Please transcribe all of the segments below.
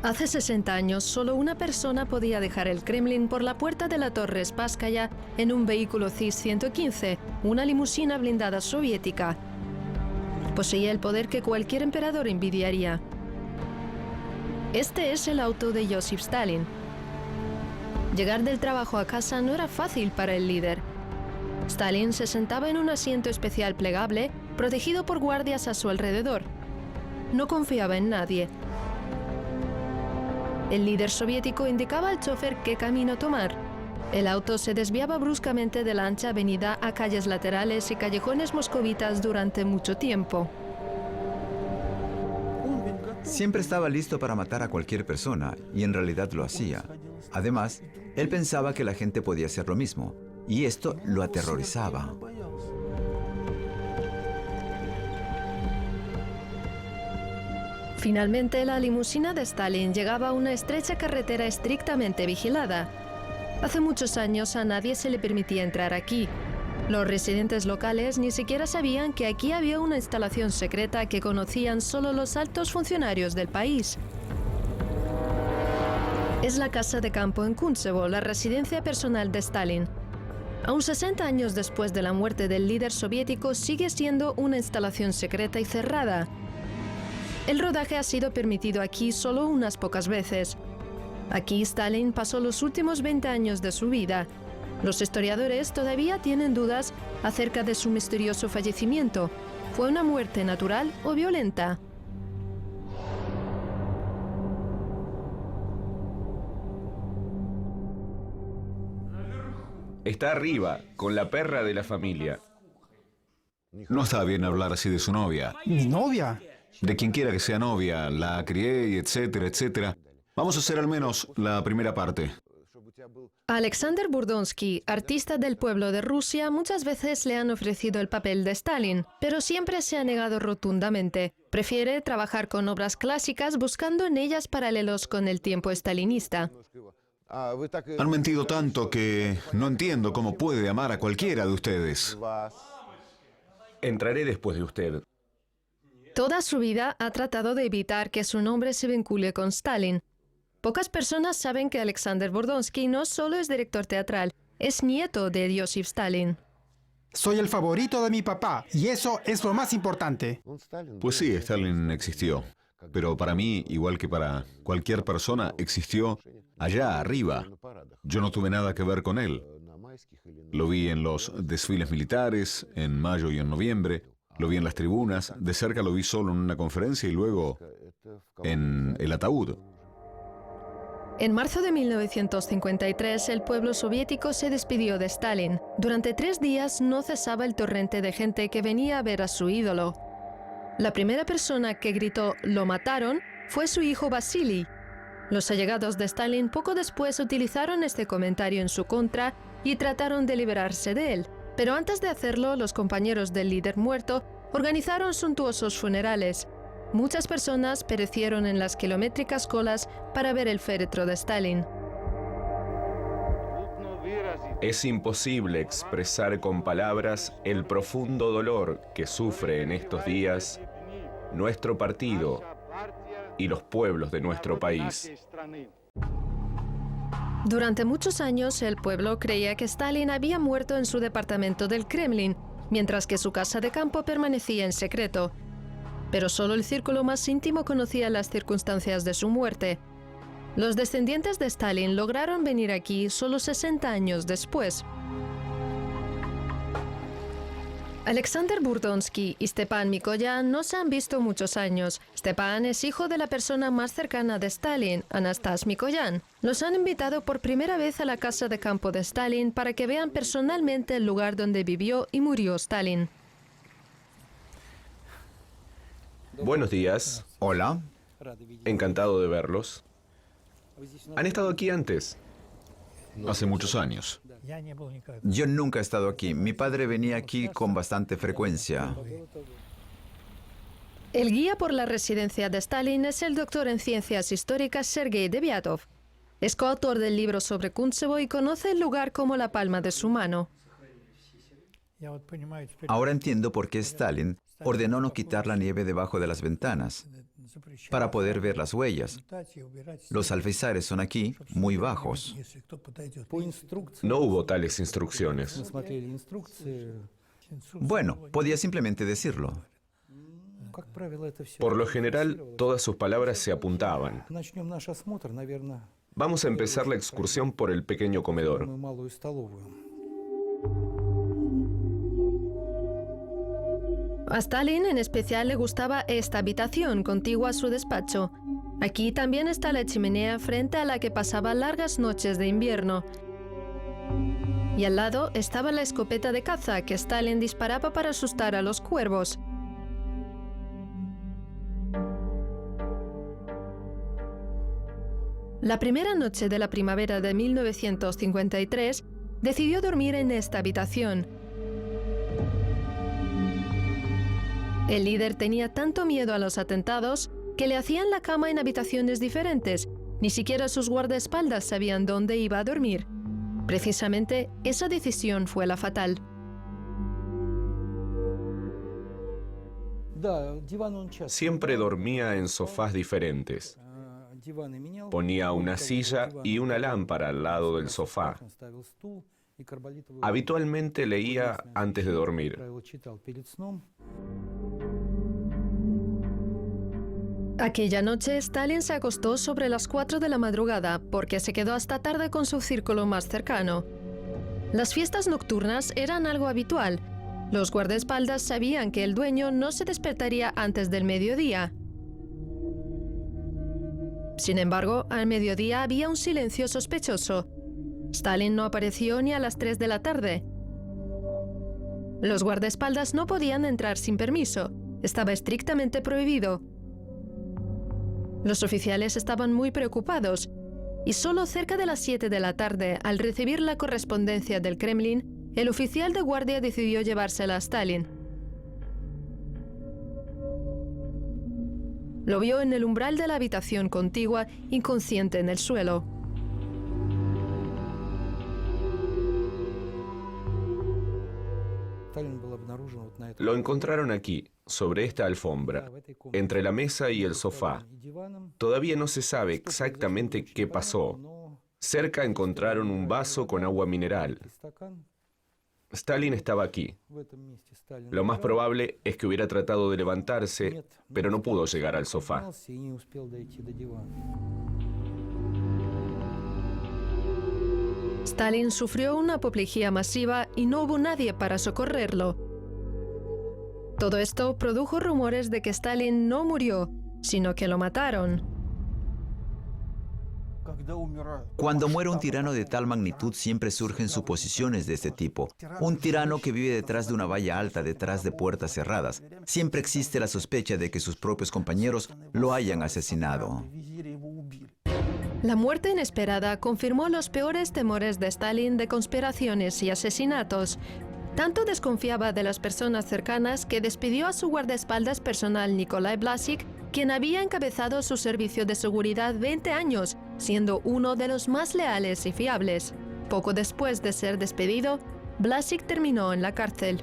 Hace 60 años, solo una persona podía dejar el Kremlin por la puerta de la Torre Spasskaya en un vehículo CIS-115, una limusina blindada soviética. Poseía el poder que cualquier emperador envidiaría. Este es el auto de Joseph Stalin. Llegar del trabajo a casa no era fácil para el líder. Stalin se sentaba en un asiento especial plegable, protegido por guardias a su alrededor. No confiaba en nadie. El líder soviético indicaba al chofer qué camino tomar. El auto se desviaba bruscamente de la ancha avenida a calles laterales y callejones moscovitas durante mucho tiempo. Siempre estaba listo para matar a cualquier persona, y en realidad lo hacía. Además, él pensaba que la gente podía hacer lo mismo, y esto lo aterrorizaba. Finalmente, la limusina de Stalin llegaba a una estrecha carretera estrictamente vigilada. Hace muchos años a nadie se le permitía entrar aquí. Los residentes locales ni siquiera sabían que aquí había una instalación secreta que conocían solo los altos funcionarios del país. Es la casa de campo en Kuntsevo, la residencia personal de Stalin. Aún 60 años después de la muerte del líder soviético, sigue siendo una instalación secreta y cerrada. El rodaje ha sido permitido aquí solo unas pocas veces. Aquí Stalin pasó los últimos 20 años de su vida. Los historiadores todavía tienen dudas acerca de su misterioso fallecimiento. ¿Fue una muerte natural o violenta? Está arriba, con la perra de la familia. No está bien hablar así de su novia. ¿Mi novia? De quien quiera que sea novia, la crié y etcétera, etcétera. Vamos a hacer al menos la primera parte. Alexander Burdonsky, artista del pueblo de Rusia, muchas veces le han ofrecido el papel de Stalin, pero siempre se ha negado rotundamente. Prefiere trabajar con obras clásicas buscando en ellas paralelos con el tiempo stalinista. Han mentido tanto que no entiendo cómo puede amar a cualquiera de ustedes. Entraré después de usted. Toda su vida ha tratado de evitar que su nombre se vincule con Stalin. Pocas personas saben que Alexander Burdonsky no solo es director teatral, es nieto de Joseph Stalin. Soy el favorito de mi papá, y eso es lo más importante. Pues sí, Stalin existió. Pero para mí, igual que para cualquier persona, existió allá arriba. Yo no tuve nada que ver con él. Lo vi en los desfiles militares, en mayo y en noviembre. Lo vi en las tribunas, de cerca lo vi solo en una conferencia y luego en el ataúd. En marzo de 1953, el pueblo soviético se despidió de Stalin. Durante 3 días no cesaba el torrente de gente que venía a ver a su ídolo. La primera persona que gritó «lo mataron» fue su hijo Vasily. Los allegados de Stalin poco después utilizaron este comentario en su contra y trataron de liberarse de él. Pero antes de hacerlo, los compañeros del líder muerto organizaron suntuosos funerales. Muchas personas perecieron en las kilométricas colas para ver el féretro de Stalin. Es imposible expresar con palabras el profundo dolor que sufre en estos días nuestro partido y los pueblos de nuestro país. Durante muchos años, el pueblo creía que Stalin había muerto en su departamento del Kremlin, mientras que su casa de campo permanecía en secreto. Pero solo el círculo más íntimo conocía las circunstancias de su muerte. Los descendientes de Stalin lograron venir aquí solo 60 años después. Alexander Burdonsky y Stepan Mikoyan no se han visto muchos años. Stepan es hijo de la persona más cercana de Stalin, Anastas Mikoyan. Los han invitado por primera vez a la casa de campo de Stalin para que vean personalmente el lugar donde vivió y murió Stalin. Buenos días. Hola. Encantado de verlos. ¿Han estado aquí antes? Hace muchos años. Yo nunca he estado aquí. Mi padre venía aquí con bastante frecuencia. El guía por la residencia de Stalin es el doctor en ciencias históricas Sergei Deviatov. Es coautor del libro sobre Kuntsevo y conoce el lugar como la palma de su mano. Ahora entiendo por qué Stalin ordenó no quitar la nieve debajo de las ventanas, para poder ver las huellas. Los alféizares son aquí muy bajos. No hubo tales instrucciones. Bueno, podía simplemente decirlo. Por lo general, todas sus palabras se apuntaban. Vamos a empezar la excursión por el pequeño comedor. A Stalin en especial le gustaba esta habitación contigua a su despacho. Aquí también está la chimenea frente a la que pasaba largas noches de invierno. Y al lado estaba la escopeta de caza que Stalin disparaba para asustar a los cuervos. La primera noche de la primavera de 1953, decidió dormir en esta habitación. El líder tenía tanto miedo a los atentados que le hacían la cama en habitaciones diferentes. Ni siquiera sus guardaespaldas sabían dónde iba a dormir. Precisamente esa decisión fue la fatal. Siempre dormía en sofás diferentes. Ponía una silla y una lámpara al lado del sofá. Habitualmente leía antes de dormir. Aquella noche, Stalin se acostó sobre las 4 de la madrugada porque se quedó hasta tarde con su círculo más cercano. Las fiestas nocturnas eran algo habitual. Los guardaespaldas sabían que el dueño no se despertaría antes del mediodía. Sin embargo, al mediodía había un silencio sospechoso. Stalin no apareció ni a las 3 de la tarde. Los guardaespaldas no podían entrar sin permiso. Estaba estrictamente prohibido. Los oficiales estaban muy preocupados y solo cerca de las 7 de la tarde, al recibir la correspondencia del Kremlin, el oficial de guardia decidió llevársela a Stalin. Lo vio en el umbral de la habitación contigua, inconsciente en el suelo. Lo encontraron aquí, sobre esta alfombra, entre la mesa y el sofá. Todavía no se sabe exactamente qué pasó. Cerca encontraron un vaso con agua mineral. Stalin estaba aquí. Lo más probable es que hubiera tratado de levantarse, pero no pudo llegar al sofá. Stalin sufrió una apoplejía masiva y no hubo nadie para socorrerlo. Todo esto produjo rumores de que Stalin no murió, sino que lo mataron. Cuando muere un tirano de tal magnitud, siempre surgen suposiciones de este tipo. Un tirano que vive detrás de una valla alta, detrás de puertas cerradas. Siempre existe la sospecha de que sus propios compañeros lo hayan asesinado. La muerte inesperada confirmó los peores temores de Stalin de conspiraciones y asesinatos. Tanto desconfiaba de las personas cercanas que despidió a su guardaespaldas personal Nikolai Blasik, quien había encabezado su servicio de seguridad 20 años, siendo uno de los más leales y fiables. Poco después de ser despedido, Blasik terminó en la cárcel.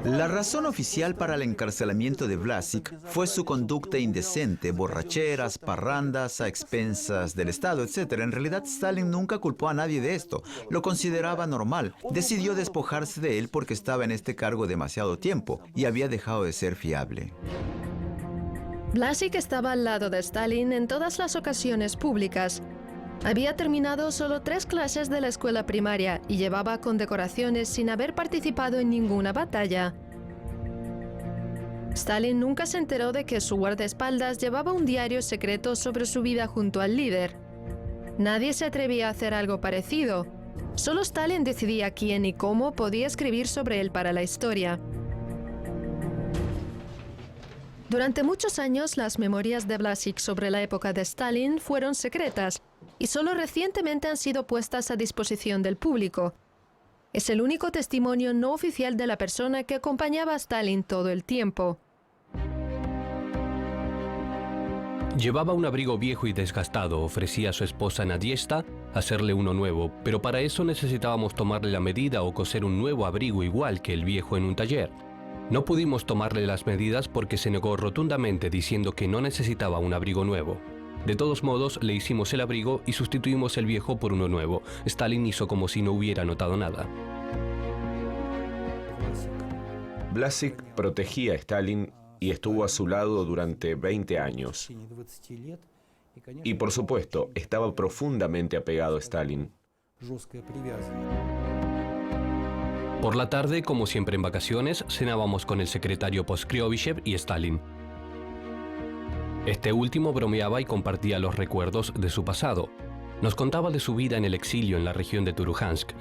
La razón oficial para el encarcelamiento de Blasik fue su conducta indecente, borracheras, parrandas a expensas del Estado, etc. En realidad, Stalin nunca culpó a nadie de esto. Lo consideraba normal. Decidió despojarse de él porque estaba en este cargo demasiado tiempo y había dejado de ser fiable. Blasik estaba al lado de Stalin en todas las ocasiones públicas. Había terminado solo 3 clases de la escuela primaria y llevaba condecoraciones sin haber participado en ninguna batalla. Stalin nunca se enteró de que su guardaespaldas llevaba un diario secreto sobre su vida junto al líder. Nadie se atrevía a hacer algo parecido. Solo Stalin decidía quién y cómo podía escribir sobre él para la historia. Durante muchos años, las memorias de Blasik sobre la época de Stalin fueron secretas y solo recientemente han sido puestas a disposición del público. Es el único testimonio no oficial de la persona que acompañaba a Stalin todo el tiempo. Llevaba un abrigo viejo y desgastado, ofrecía a su esposa Nadiezhda hacerle uno nuevo, pero para eso necesitábamos tomarle la medida o coser un nuevo abrigo igual que el viejo en un taller. No pudimos tomarle las medidas porque se negó rotundamente diciendo que no necesitaba un abrigo nuevo. De todos modos, le hicimos el abrigo y sustituimos el viejo por uno nuevo. Stalin hizo como si no hubiera notado nada. Vlasic protegía a Stalin y estuvo a su lado durante 20 años. Y por supuesto, estaba profundamente apegado a Stalin. Por la tarde, como siempre en vacaciones, cenábamos con el secretario Poskryovyshev y Stalin. Este último bromeaba y compartía los recuerdos de su pasado. Nos contaba de su vida en el exilio en la región de Turuhansk.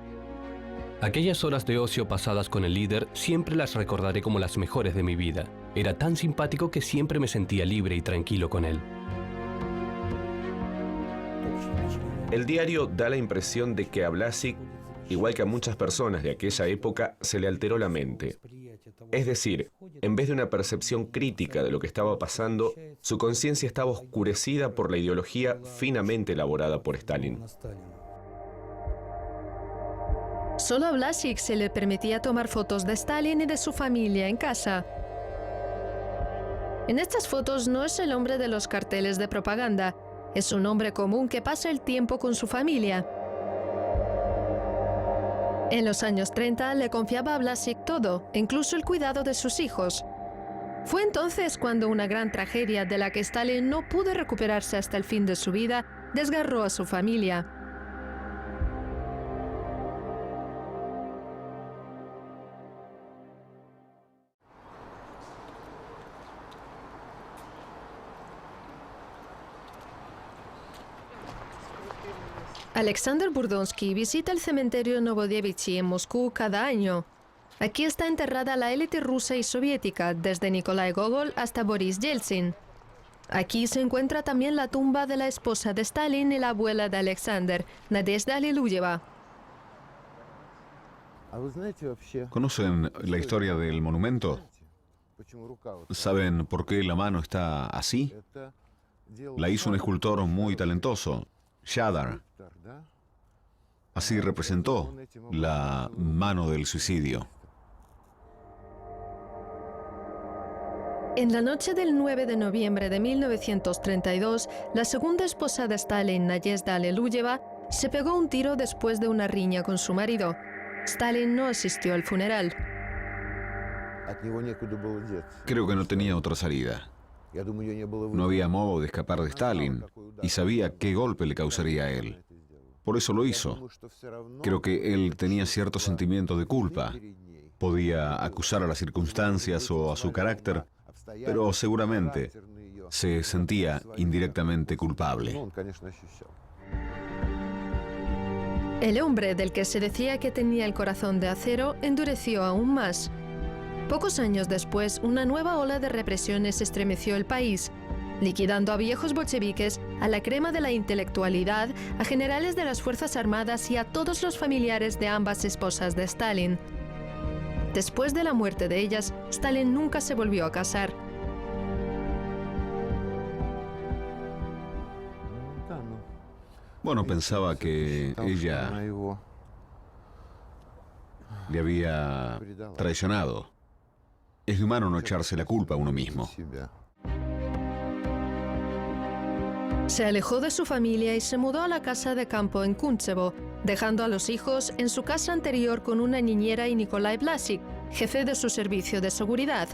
Aquellas horas de ocio pasadas con el líder siempre las recordaré como las mejores de mi vida. Era tan simpático que siempre me sentía libre y tranquilo con él. El diario da la impresión de que a Vlasic, igual que a muchas personas de aquella época, se le alteró la mente. Es decir, en vez de una percepción crítica de lo que estaba pasando, su conciencia estaba oscurecida por la ideología finamente elaborada por Stalin. Solo a Vlasic se le permitía tomar fotos de Stalin y de su familia en casa. En estas fotos no es el hombre de los carteles de propaganda, es un hombre común que pasa el tiempo con su familia. En los años 30 le confiaba a Vlasic todo, incluso el cuidado de sus hijos. Fue entonces cuando una gran tragedia de la que Stalin no pudo recuperarse hasta el fin de su vida desgarró a su familia. Alexander Burdonsky visita el cementerio Novodevichy en Moscú cada año. Aquí está enterrada la élite rusa y soviética, desde Nikolai Gogol hasta Boris Yeltsin. Aquí se encuentra también la tumba de la esposa de Stalin y la abuela de Alexander, Nadezhda Alliluyeva. ¿Conocen la historia del monumento? ¿Saben por qué la mano está así? La hizo un escultor muy talentoso, Shadar. Así representó la mano del suicidio. En la noche del 9 de noviembre de 1932, la segunda esposa de Stalin, Nadezhda Alliluyeva, se pegó un tiro después de una riña con su marido. Stalin no asistió al funeral. Creo que no tenía otra salida. No había modo de escapar de Stalin y sabía qué golpe le causaría a él. Por eso lo hizo. Creo que él tenía cierto sentimiento de culpa. Podía acusar a las circunstancias o a su carácter, pero seguramente se sentía indirectamente culpable. El hombre del que se decía que tenía el corazón de acero endureció aún más. Pocos años después, una nueva ola de represiones estremeció el país, liquidando a viejos bolcheviques, a la crema de la intelectualidad, a generales de las Fuerzas Armadas y a todos los familiares de ambas esposas de Stalin. Después de la muerte de ellas, Stalin nunca se volvió a casar. Bueno, pensaba que ella le había traicionado. Es humano no echarse la culpa a uno mismo. Se alejó de su familia y se mudó a la casa de campo en Kuntsevo, dejando a los hijos en su casa anterior con una niñera y Nikolai Vlasic, jefe de su servicio de seguridad.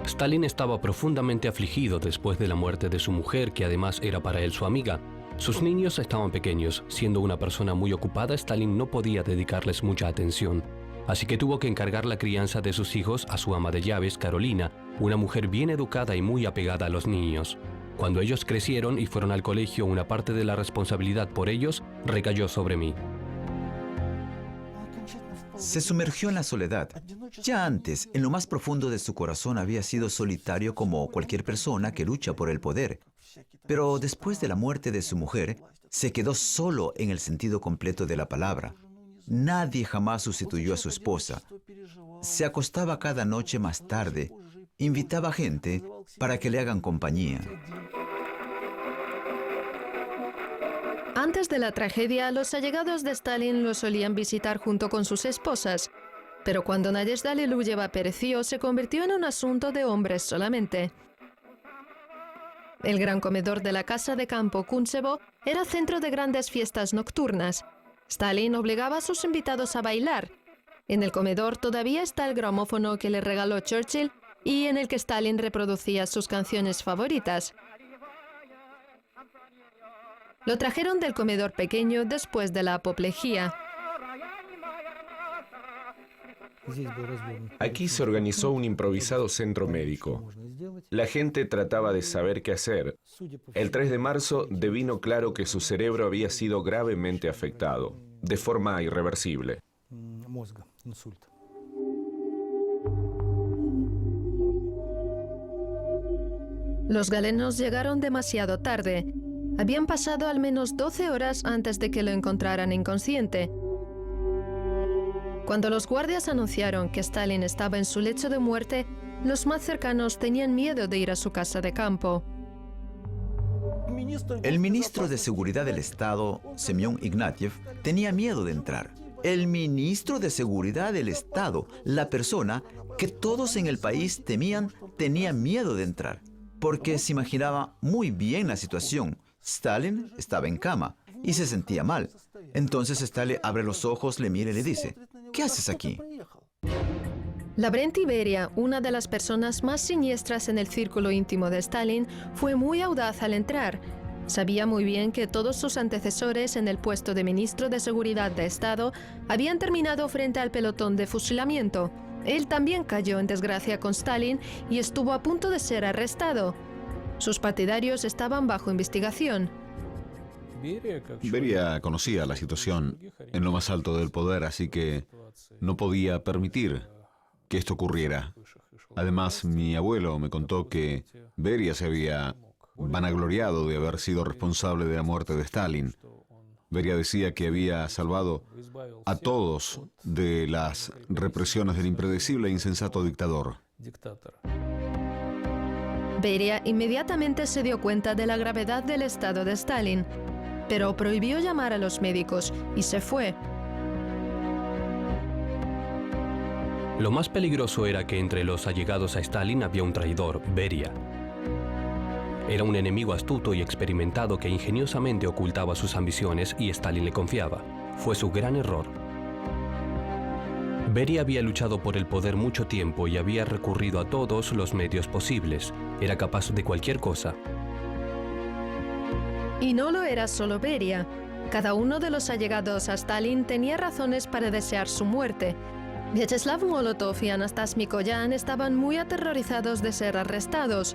Stalin estaba profundamente afligido después de la muerte de su mujer, que además era para él su amiga. Sus niños estaban pequeños. Siendo una persona muy ocupada, Stalin no podía dedicarles mucha atención. Así que tuvo que encargar la crianza de sus hijos a su ama de llaves, Carolina, una mujer bien educada y muy apegada a los niños. Cuando ellos crecieron y fueron al colegio, una parte de la responsabilidad por ellos recayó sobre mí. Se sumergió en la soledad. Ya antes, en lo más profundo de su corazón había sido solitario como cualquier persona que lucha por el poder. Pero después de la muerte de su mujer, se quedó solo en el sentido completo de la palabra. Nadie jamás sustituyó a su esposa. Se acostaba cada noche más tarde invitaba gente para que le hagan compañía. Antes de la tragedia, los allegados de Stalin lo solían visitar junto con sus esposas, pero cuando Nadezhda Leluyeva pereció, se convirtió en un asunto de hombres solamente. El gran comedor de la casa de campo Kuntsevo era centro de grandes fiestas nocturnas. Stalin obligaba a sus invitados a bailar. En el comedor todavía está el gramófono que le regaló Churchill y en el que Stalin reproducía sus canciones favoritas. Lo trajeron del comedor pequeño después de la apoplejía. Aquí se organizó un improvisado centro médico. La gente trataba de saber qué hacer. El 3 de marzo devino claro que su cerebro había sido gravemente afectado, de forma irreversible. Los galenos llegaron demasiado tarde. Habían pasado al menos 12 horas antes de que lo encontraran inconsciente. Cuando los guardias anunciaron que Stalin estaba en su lecho de muerte, los más cercanos tenían miedo de ir a su casa de campo. El ministro de Seguridad del Estado, Semyon Ignatiev, tenía miedo de entrar. El ministro de Seguridad del Estado, la persona que todos en el país temían, tenía miedo de entrar, porque se imaginaba muy bien la situación. Stalin estaba en cama y se sentía mal. Entonces Stalin abre los ojos, le mira y le dice: ¿qué haces aquí? Lavrenti Beria, una de las personas más siniestras en el círculo íntimo de Stalin, fue muy audaz al entrar. Sabía muy bien que todos sus antecesores en el puesto de ministro de Seguridad de Estado habían terminado frente al pelotón de fusilamiento. Él también cayó en desgracia con Stalin y estuvo a punto de ser arrestado. Sus partidarios estaban bajo investigación. Beria conocía la situación en lo más alto del poder, así que no podía permitir que esto ocurriera. Además, mi abuelo me contó que Beria se había vanagloriado de haber sido responsable de la muerte de Stalin. Beria decía que había salvado a todos de las represiones del impredecible e insensato dictador. Beria inmediatamente se dio cuenta de la gravedad del estado de Stalin, pero prohibió llamar a los médicos y se fue. Lo más peligroso era que entre los allegados a Stalin había un traidor, Beria. Era un enemigo astuto y experimentado que ingeniosamente ocultaba sus ambiciones y Stalin le confiaba. Fue su gran error. Beria había luchado por el poder mucho tiempo y había recurrido a todos los medios posibles. Era capaz de cualquier cosa. Y no lo era solo Beria. Cada uno de los allegados a Stalin tenía razones para desear su muerte. Vyacheslav Molotov y Anastas Mikoyan estaban muy aterrorizados de ser arrestados.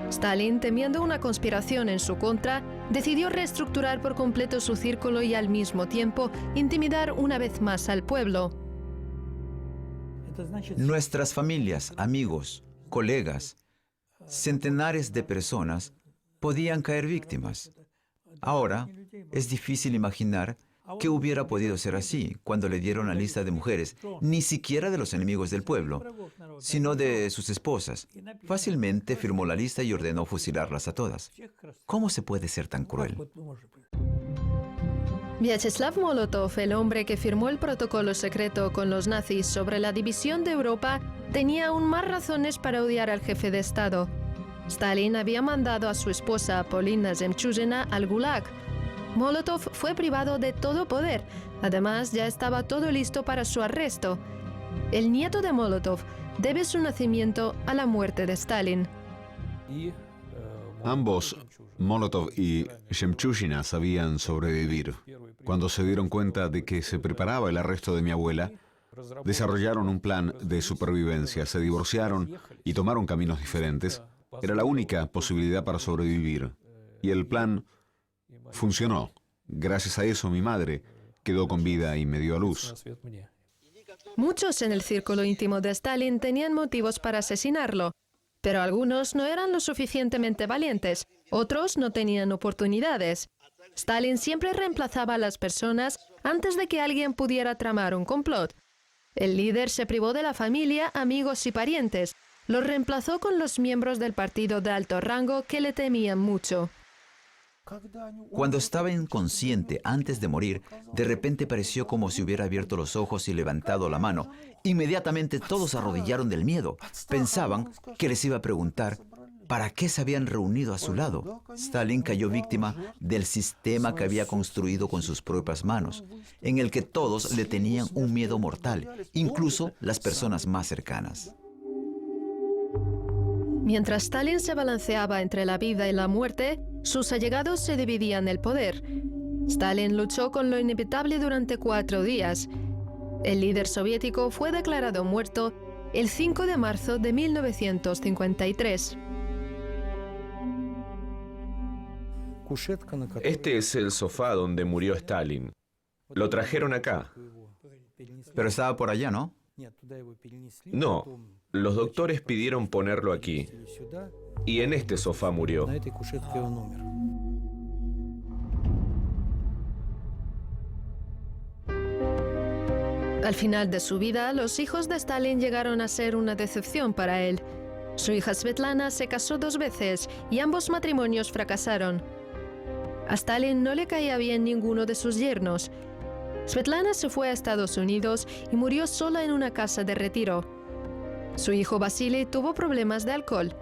Stalin, temiendo una conspiración en su contra, decidió reestructurar por completo su círculo y al mismo tiempo intimidar una vez más al pueblo. Nuestras familias, amigos, colegas, centenares de personas podían caer víctimas. Ahora, es difícil imaginar que hubiera podido ser así cuando le dieron la lista de mujeres, ni siquiera de los enemigos del pueblo, sino de sus esposas. Fácilmente firmó la lista y ordenó fusilarlas a todas. ¿Cómo se puede ser tan cruel? Vyacheslav Molotov, el hombre que firmó el protocolo secreto con los nazis sobre la división de Europa, tenía aún más razones para odiar al jefe de Estado. Stalin había mandado a su esposa, Polina Zemchuzhina, al Gulag. Molotov fue privado de todo poder. Además, ya estaba todo listo para su arresto. El nieto de Molotov debe su nacimiento a la muerte de Stalin. Ambos, Molotov y Zemchuzhina, sabían sobrevivir. Cuando se dieron cuenta de que se preparaba el arresto de mi abuela, desarrollaron un plan de supervivencia, se divorciaron y tomaron caminos diferentes. Era la única posibilidad para sobrevivir. Y el plan funcionó. Gracias a eso mi madre quedó con vida y me dio a luz. Muchos en el círculo íntimo de Stalin tenían motivos para asesinarlo, pero algunos no eran lo suficientemente valientes, otros no tenían oportunidades. Stalin siempre reemplazaba a las personas antes de que alguien pudiera tramar un complot. El líder se privó de la familia, amigos y parientes. lo reemplazó con los miembros del partido de alto rango que le temían mucho. Cuando estaba inconsciente antes de morir, de repente pareció como si hubiera abierto los ojos y levantado la mano. Inmediatamente todos se arrodillaron del miedo. Pensaban que les iba a preguntar ¿para qué se habían reunido a su lado? Stalin cayó víctima del sistema que había construido con sus propias manos, en el que todos le tenían un miedo mortal, incluso las personas más cercanas. Mientras Stalin se balanceaba entre la vida y la muerte, sus allegados se dividían el poder. Stalin luchó con lo inevitable durante 4 días. El líder soviético fue declarado muerto el 5 de marzo de 1953. Este es el sofá donde murió Stalin. Lo trajeron acá. Pero estaba por allá, ¿no? No, los doctores pidieron ponerlo aquí. Y en este sofá murió. Al final de su vida, los hijos de Stalin llegaron a ser una decepción para él. Su hija Svetlana se casó 2 veces y ambos matrimonios fracasaron. A Stalin no le caía bien ninguno de sus yernos. Svetlana se fue a Estados Unidos y murió sola en una casa de retiro. Su hijo Vasily tuvo problemas de alcohol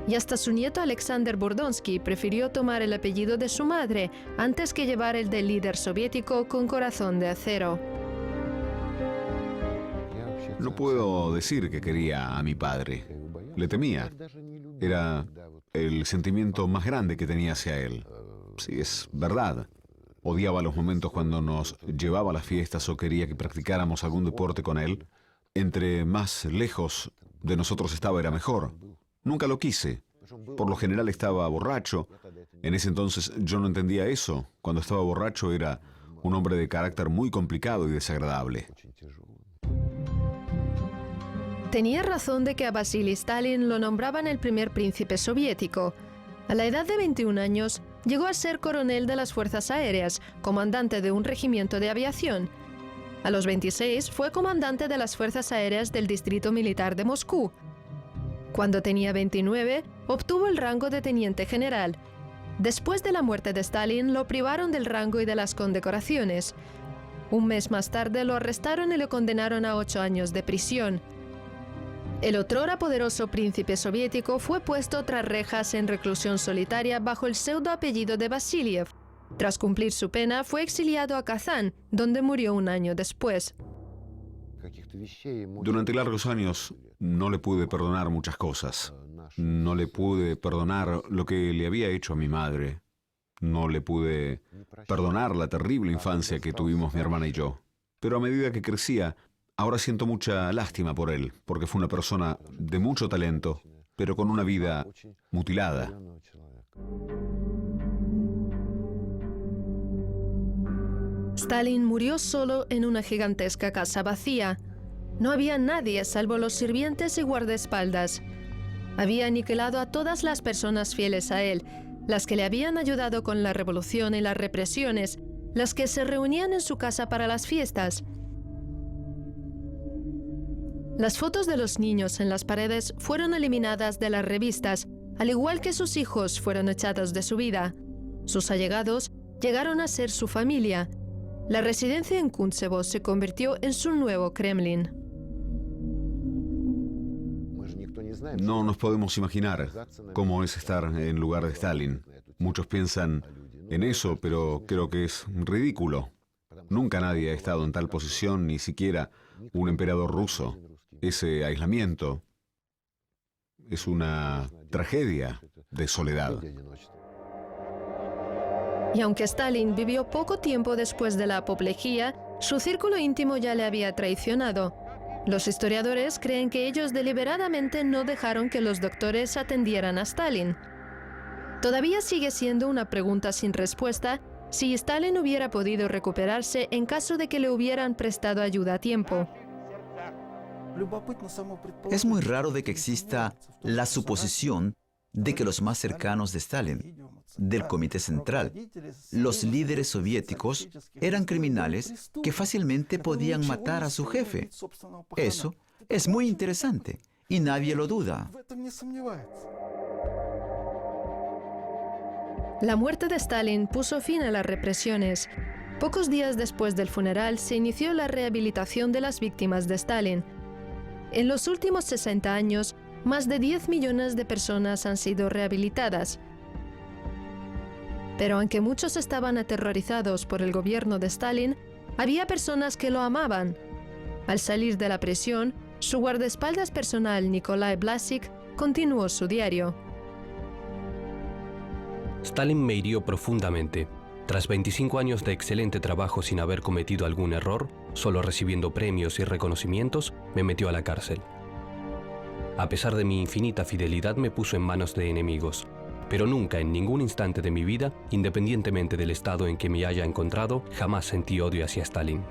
y hasta su nieto Alexander Burdonsky prefirió tomar el apellido de su madre antes que llevar el del líder soviético con corazón de acero. No puedo decir que quería a mi padre. Le temía. Era el sentimiento más grande que tenía hacia él. Sí, es verdad. Odiaba los momentos cuando nos llevaba a las fiestas o quería que practicáramos algún deporte con él. Entre más lejos de nosotros estaba, era mejor. Nunca lo quise. Por lo general estaba borracho. En ese entonces yo no entendía eso. Cuando estaba borracho era un hombre de carácter muy complicado y desagradable. Tenía razón de que a Vasily Stalin lo nombraban el primer príncipe soviético. A la edad de 21 años, llegó a ser coronel de las Fuerzas Aéreas, comandante de un regimiento de aviación. A los 26 fue comandante de las Fuerzas Aéreas del Distrito Militar de Moscú. Cuando tenía 29, obtuvo el rango de teniente general. Después de la muerte de Stalin, lo privaron del rango y de las condecoraciones. Un mes más tarde lo arrestaron y lo condenaron a 8 años de prisión. El otrora poderoso príncipe soviético fue puesto tras rejas en reclusión solitaria bajo el pseudoapellido de Vasiliev. Tras cumplir su pena, fue exiliado a Kazán, donde murió un año después. Durante largos años no le pude perdonar muchas cosas. No le pude perdonar lo que le había hecho a mi madre. No le pude perdonar la terrible infancia que tuvimos mi hermana y yo. Pero a medida que crecía, ahora siento mucha lástima por él, porque fue una persona de mucho talento, pero con una vida mutilada. Stalin murió solo en una gigantesca casa vacía. No había nadie salvo los sirvientes y guardaespaldas. Había aniquilado a todas las personas fieles a él, las que le habían ayudado con la revolución y las represiones, las que se reunían en su casa para las fiestas. Las fotos de los niños en las paredes fueron eliminadas de las revistas, al igual que sus hijos fueron echados de su vida. Sus allegados llegaron a ser su familia. La residencia en Kuntsevo se convirtió en su nuevo Kremlin. No nos podemos imaginar cómo es estar en lugar de Stalin. Muchos piensan en eso, pero creo que es ridículo. Nunca nadie ha estado en tal posición, ni siquiera un emperador ruso. Ese aislamiento es una tragedia de soledad. Y aunque Stalin vivió poco tiempo después de la apoplejía, su círculo íntimo ya le había traicionado. Los historiadores creen que ellos deliberadamente no dejaron que los doctores atendieran a Stalin. Todavía sigue siendo una pregunta sin respuesta si Stalin hubiera podido recuperarse en caso de que le hubieran prestado ayuda a tiempo. Es muy raro de que exista la suposición de que los más cercanos de Stalin, del Comité Central, los líderes soviéticos, eran criminales que fácilmente podían matar a su jefe. Eso es muy interesante. y nadie lo duda. La muerte de Stalin puso fin a las represiones. Pocos días después del funeral se inició la rehabilitación de las víctimas de Stalin. En los últimos 60 años, más de 10 millones de personas han sido rehabilitadas. Pero aunque muchos estaban aterrorizados por el gobierno de Stalin, había personas que lo amaban. Al salir de la prisión, su guardaespaldas personal, Nikolai Blasik, continuó su diario. Stalin me hirió profundamente. Tras 25 años de excelente trabajo sin haber cometido algún error, solo recibiendo premios y reconocimientos, me metió a la cárcel. A pesar de mi infinita fidelidad, me puso en manos de enemigos. Pero nunca, en ningún instante de mi vida, independientemente del estado en que me haya encontrado, jamás sentí odio hacia Stalin.